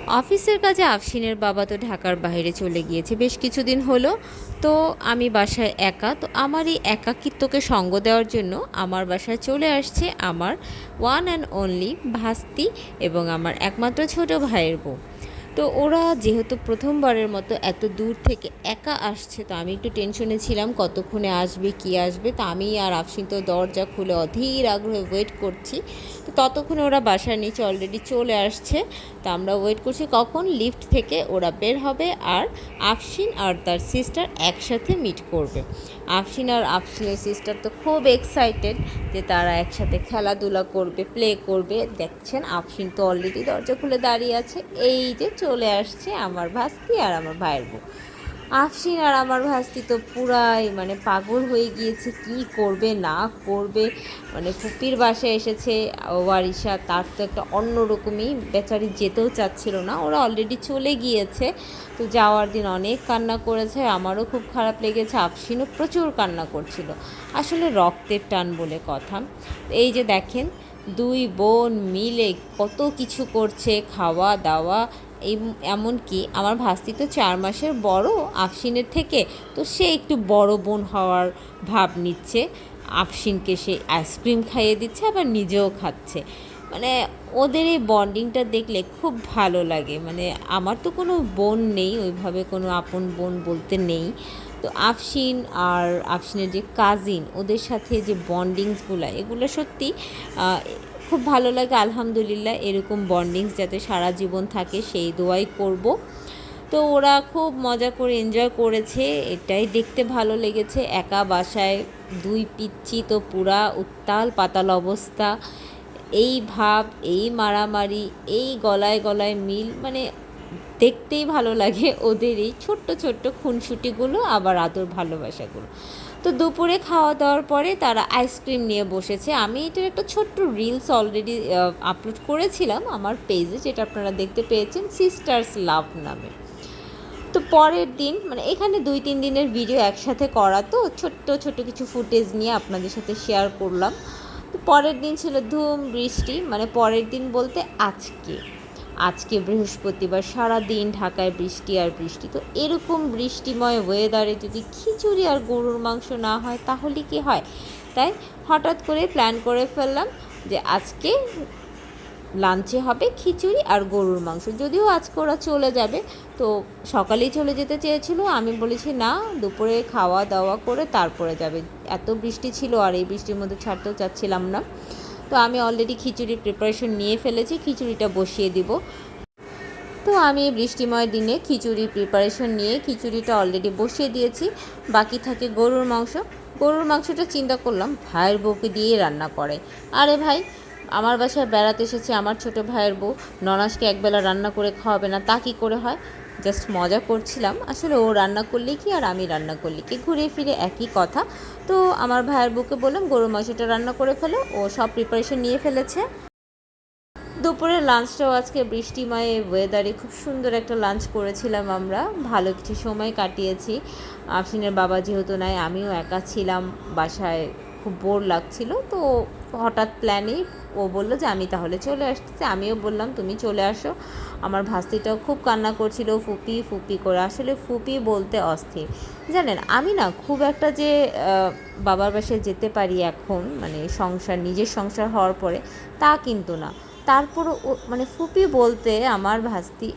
অফিসের কাজে আফসিনের বাবা তো ঢাকার বাইরে চলে গিয়েছে বেশ কিছুদিন হলো। তো আমি বাসায় একা, তো আমার এই একাকিত্বকে সঙ্গ দেওয়ার জন্য আমার বাসায় চলে আসছে আমার ওয়ান অ্যান্ড অনলি ভাস্তি এবং আমার একমাত্র ছোট ভাইয়ের বউ। তো ওরা যেহেতু প্রথমবারের মতো এত দূর থেকে একা আসছে, তো আমি একটু টেনশনে ছিলাম কতক্ষণে আসবে কি আসবে। তো আমি আর আফসিন তো দরজা খুলে অধীর আগ্রহে ওয়েট করছি। তো ততক্ষণে ওরা বাসার নিচে অলরেডি চলে আসছে। তো আমরা ওয়েট করছি কখন লিফট থেকে ওরা বের হবে আর আফসিন আর তার সিস্টার একসাথে মিট করবে। আফসিন আর আফসিনের সিস্টার তো খুব এক্সাইটেড যে তারা একসাথে খেলাধুলা করবে, প্লে করবে। দেখছেন আফসিন তো অলরেডি দরজা খুলে দাঁড়িয়ে আছে। এই যে চলে আসছে আমার ভাস্তি আর আমার ভাইয়ের বউ। আফসিন আর আমার ভাস্তি তো পুরাই মানে পাগল হয়ে গিয়েছে, কি করবে না করবে। মানে ফুপির বাসায় এসেছে ওয়ারিশা, তার তো একটা অন্যরকমই, বেচারি যেতেও চাচ্ছিল না, ওরা অলরেডি চলে গিয়েছে। তো যাওয়ার দিন অনেক কান্না করেছে, আমারও খুব খারাপ লেগেছে, আফসিনও প্রচুর কান্না করছিল। আসলে রক্তের টান বলে কথা। এই যে দেখেন দুই বোন মিলে কত কিছু করছে, খাওয়া দাওয়া। এই এমনকি আমার ভাস্তি তো 4 মাসের বড় আফসিনের থেকে, তো সে একটু বড় বোন হওয়ার ভাব নিচ্ছে। আফসিনকে সে আইসক্রিম খাইয়ে দিচ্ছে আবার নিজেও খাচ্ছে। মানে ওদের এই বন্ডিংটা দেখলে খুব ভালো লাগে। মানে আমার তো কোনো বোন নেই, ওইভাবে কোনো আপন বোন বলতে নেই। তো আফসিন আর আফসিনের যে কাজিন, ওদের সাথে যে বন্ডিংসগুলো, এগুলো সত্যি খুব ভালো লাগে। আলহামদুলিল্লাহ এরকম বন্ডিংস যাতে সারা জীবন থাকে সেই দোয়াই করব। তো ওরা খুব মজা করে এনজয় করেছে, এটাই দেখতে ভালো লেগেছে। একা বাসায় দুই পিচ্চি তো পুরা উত্তাল পাতাল অবস্থা। এই ভাব, এই মারামারি, এই গলায় গলায় মিল, মানে দেখতেই ভালো লাগে ওদের এই ছোট্ট ছোট্ট খুনসুটিগুলো, আবার আদর ভালোবাসাগুলো। তো দুপুরে খাওয়া দাওয়ার পরে তারা আইসক্রিম নিয়ে বসেছে। আমি এটার একটা ছোট্ট রিলস অলরেডি আপলোড করেছিলাম আমার পেজে, যেটা আপনারা দেখতে পেয়েছেন সিস্টার্স লাভ নামে। তো পরের দিন মানে এখানে 2-3 দিনের ভিডিও একসাথে করা, তো ছোট্ট ছোট্ট কিছু ফুটেজ নিয়ে আপনাদের সাথে শেয়ার করলাম। তো পরের দিন ছিল ধুম বৃষ্টি, মানে পরের দিন বলতে আজকে আজকে বৃহস্পতিবার, সারা দিন ঢাকায় বৃষ্টি আর বৃষ্টি। তো এরকম বৃষ্টিময় ওয়েদারে যদি খিচুড়ি আর গরুর মাংস না হয় তাহলে কি হয়। তাই হঠাৎ করে প্ল্যান করে ফেললাম যে আজকে লাঞ্চে হবে খিচুড়ি আর গরুর মাংস। যদিও আজকে ওরা চলে যাবে, তো সকালেই চলে যেতে চেয়েছিল, আমি বলেছি না, দুপুরে খাওয়া দাওয়া করে তারপরে যাবে। এত বৃষ্টি ছিল আর এই বৃষ্টির মধ্যে ছাড়তেও চাচ্ছিলাম না। তো আমি অলরেডি খিচুড়ির প্রিপারেশন নিয়ে ফেলেছি, খিচুড়িটা বসিয়ে দিব। তো আমি বৃষ্টিময় দিনে খিচুড়ি প্রিপারেশন নিয়ে খিচুড়িটা অলরেডি বসিয়ে দিয়েছি। বাকি থাকে গরুর মাংস। গরুর মাংসটা চিন্তা করলাম ভাইয়ের বউকে দিয়ে রান্না করে। আরে ভাই, আমার বাসায় বেড়াতে এসেছে আমার ছোট ভাইয়ের বউ, ননাসকে একবেলা রান্না করে খাওয়াবে না, তা কী করে হয়। জাস্ট মজা করছিলাম, আসলে ও রান্না করলে কি আর আমি রান্না করলে কি, ঘুরে ফিরে একই কথা। তো আমার ভাইয়ের বউকে বললাম গরুর মাংসটা রান্না করে ফেলো, ও সব প্রিপারেশন নিয়ে ফেলেছে। দুপুরের লাঞ্চটাও আজকে বৃষ্টিময় ওয়েদারে খুব সুন্দর একটা লাঞ্চ করেছিলাম আমরা, ভালো কিছু সময় কাটিয়েছি। আফসিনের বাবা যেহেতু নাই, আমিও একা ছিলাম বাসায়, খুব বোর লাগছিল। তো হঠাৎ প্ল্যানে ও বললো যে আমি তাহলে চলে আসতেছি। আমিও বললাম তুমি চলে আসো। আমার ভাস্তিটাও খুব কান্না করছিল, ফুপি ফুপি করে। আসলে ফুপি বলতে অস্থির। জানেন আমি না খুব একটা যে বাবার বাসায় যেতে পারি এখন, মানে সংসার, নিজের সংসার হওয়ার পরে, তা কিন্তু না। তারপরও ও মানে ফুপি বলতে আমার ভাস্তি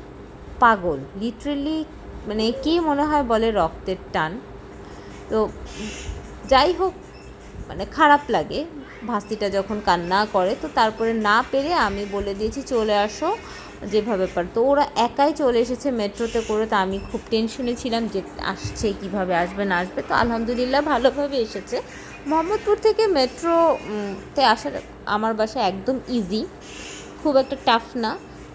পাগল লিটারেলি। মানে কি মনে হয় বলে রক্তের টান। তো যাই হোক, মানে খারাপ লাগে ভাস্তিটা যখন কান্না করে। তো তারপরে না পেরে আমি বলে দিয়েছি চলে আসো যেভাবে পার। তো ওরা একাই চলে এসেছে মেট্রোতে করে। তো আমি খুব টেনশনে ছিলাম যে আসছে কীভাবে, আসবে না আসবে। তো আলহামদুলিল্লাহ ভালোভাবে এসেছে। মোহাম্মদপুর থেকে মেট্রোতে আসার আমার বাসা একদম ইজি, খুব একটা টাফ না।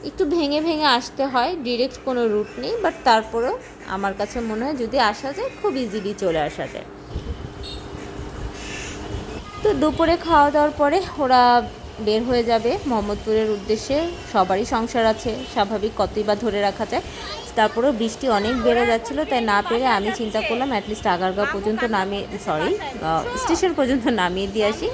একটু ভেঙে ভেঙে আসতে হয়, ডিরেক্ট কোনো রুট নেই, বাট তারপরেও আমার কাছে মনে হয় যদি আসা যায় খুব ইজিলি চলে আসা যায়। তো দুপুরে খাওয়া দাওয়ার পরে ওরা বের হয়ে যাবে মোহাম্মদপুরের উদ্দেশ্যে। সবারই সংসার আছে, স্বাভাবিক, কতই বা ধরে রাখা যায়। তারপরেও বৃষ্টি অনেক বেড়ে যাচ্ছিলো, তাই না পেরে আমি চিন্তা করলাম অ্যাটলিস্ট আগারগাঁও পর্যন্ত স্টেশন পর্যন্ত নামিয়ে দিয়ে আসি।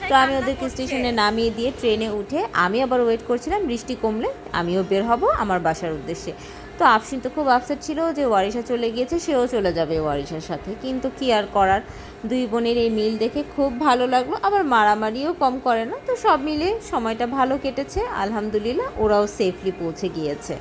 তো আমি ওদেরকে স্টেশনে নামিয়ে দিয়ে ট্রেনে উঠে আমি আবার ওয়েট করছিলাম বৃষ্টি কমলে আমিও বের হব আমার বাসার উদ্দেশ্যে। তো আফসিন তো খুব আপসেট ছিল যে ওয়ারিশা চলে গিয়েছে, সেও চলে যাবে ওয়ারিশার সাথে, কিন্তু কি আর করার। দুই বোনের এই মিল দেখে খুব ভালো লাগলো, আবার মারামারিও কম করে না। তো সব মিলে সময়টা ভালো কেটেছে আলহামদুলিল্লাহ, ওরাও সেফলি পৌঁছে গিয়েছে।